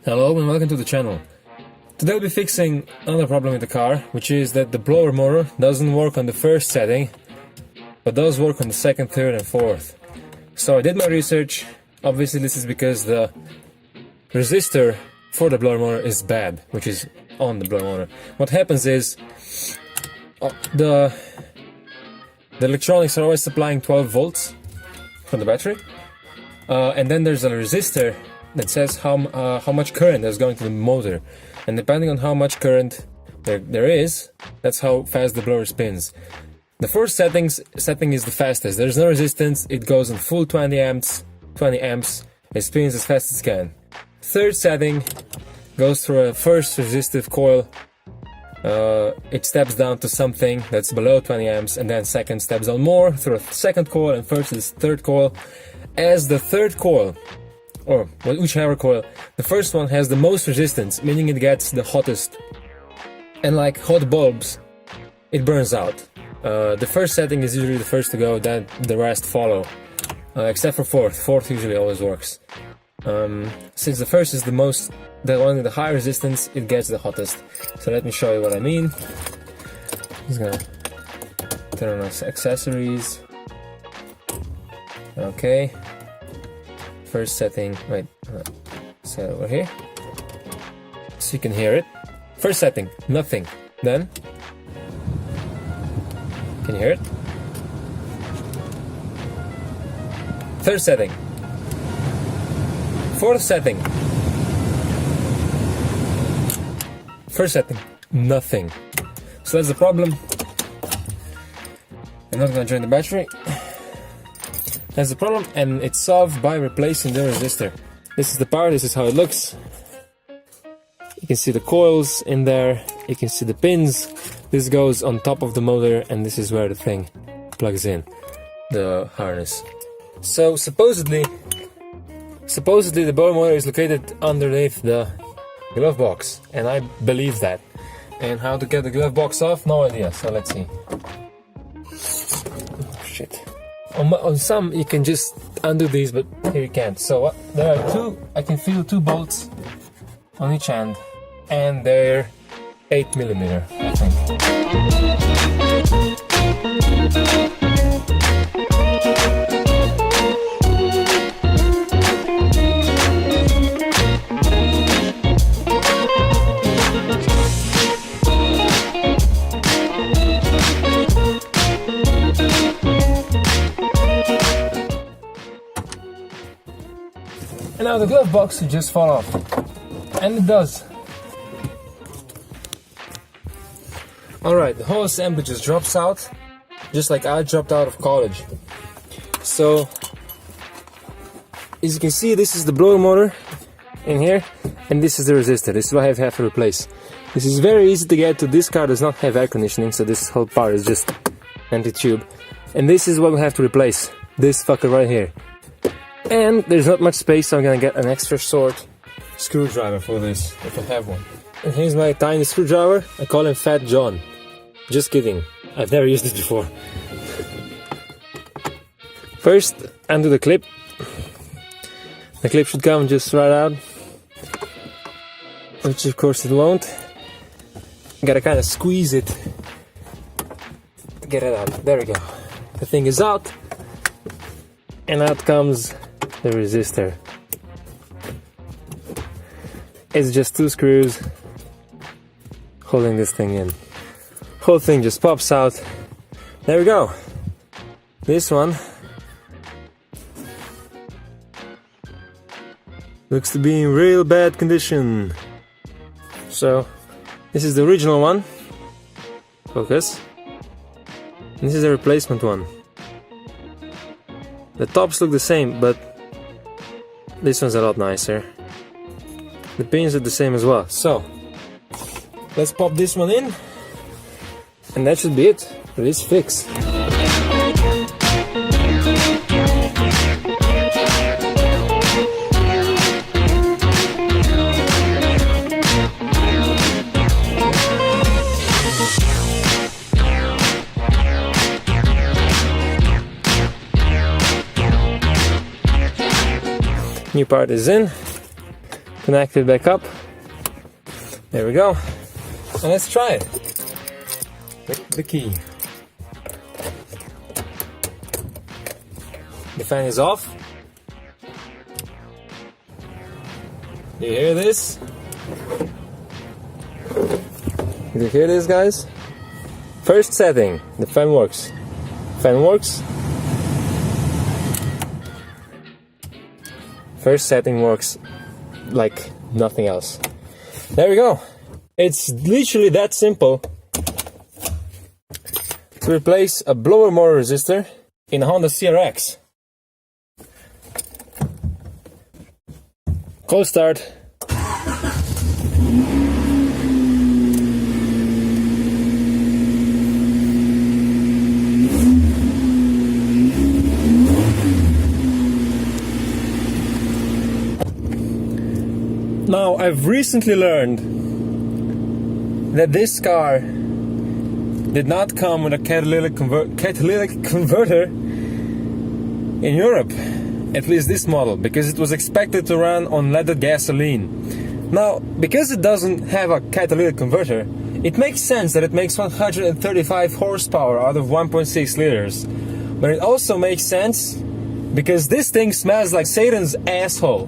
Hello and welcome to the channel. Today I'll be fixing another problem with the car, which is that the blower motor doesn't work on the first setting, but does work on the second, third and fourth. So I did my research. Obviously this is because the resistor for the blower motor is bad, which is on the blower motor. What happens is the electronics are always supplying 12 volts from the battery, and then there's a resistor that says how much current is going to the motor, and depending on how much current there is, that's how fast the blower spins. The first setting is the fastest. There's no resistance, it goes on full 20 amps, it spins as fast as it can. Third setting goes through a first resistive coil, it steps down to something that's below 20 amps, and then second steps down more through a second coil, and first is third coil. As the third coil, or whichever coil, the first one has the most resistance, meaning it gets the hottest, and like hot bulbs, it burns out. The first setting is usually the first to go, then the rest follow, except for fourth usually always works. Since the first is the one with the high resistance, it gets the hottest. So let me show you what I mean. I'm just gonna turn on accessories. Okay, first setting, wait, set over here so you can hear it. First setting, nothing. Then, can you hear it? Third setting. Fourth setting. First setting, nothing. So that's the problem. I'm not gonna drain the battery. That's the problem, and it's solved by replacing the resistor. This is the part, this is how it looks. You can see the coils in there, you can see the pins. This goes on top of the motor, and this is where the thing plugs in, the harness. So supposedly the blower motor is located underneath the glove box, and I believe that. And how to get the glove box off, no idea, so let's see. Oh, shit. On some you can just undo these, but here you can't. So there are I can feel two bolts on each end, and they're 8mm, I think. And now the glove box should just fall off, and it does. Alright, the whole assembly just drops out, just like I dropped out of college. So, as you can see, this is the blower motor in here, and this is the resistor. This is what I have to replace. This is very easy to get to. This car does not have air conditioning, so this whole part is just empty tube. And this is what we have to replace, this fucker right here. And there's not much space, so I'm gonna get an extra short screwdriver for this, if I have one. And here's my tiny screwdriver. I call him Fat John. Just kidding, I've never used it before. First, undo the clip. The clip should come just right out, which of course it won't. You gotta kind of squeeze it to get it out. There we go. The thing is out, and out comes the resistor. It's just two screws holding this thing in. Whole thing just pops out. There we go. This one looks to be in real bad condition. So this is the original one. Focus. And this is the replacement one. The tops look the same, but this one's a lot nicer. The pins are the same as well. So let's pop this one in, and that should be it for this fix. New part is in. Connect it back up. There we go. And let's try it. With the key. The fan is off. Do you hear this? Do you hear this, guys? First setting, the fan works. Fan works. First setting works like nothing else. There we go. It's literally that simple to replace a blower motor resistor in a Honda CRX. Cold start. Now, I've recently learned that this car did not come with a catalytic converter in Europe, at least this model, because it was expected to run on leaded gasoline. Now, because it doesn't have a catalytic converter, it makes sense that it makes 135 horsepower out of 1.6 liters. But it also makes sense because this thing smells like Satan's asshole.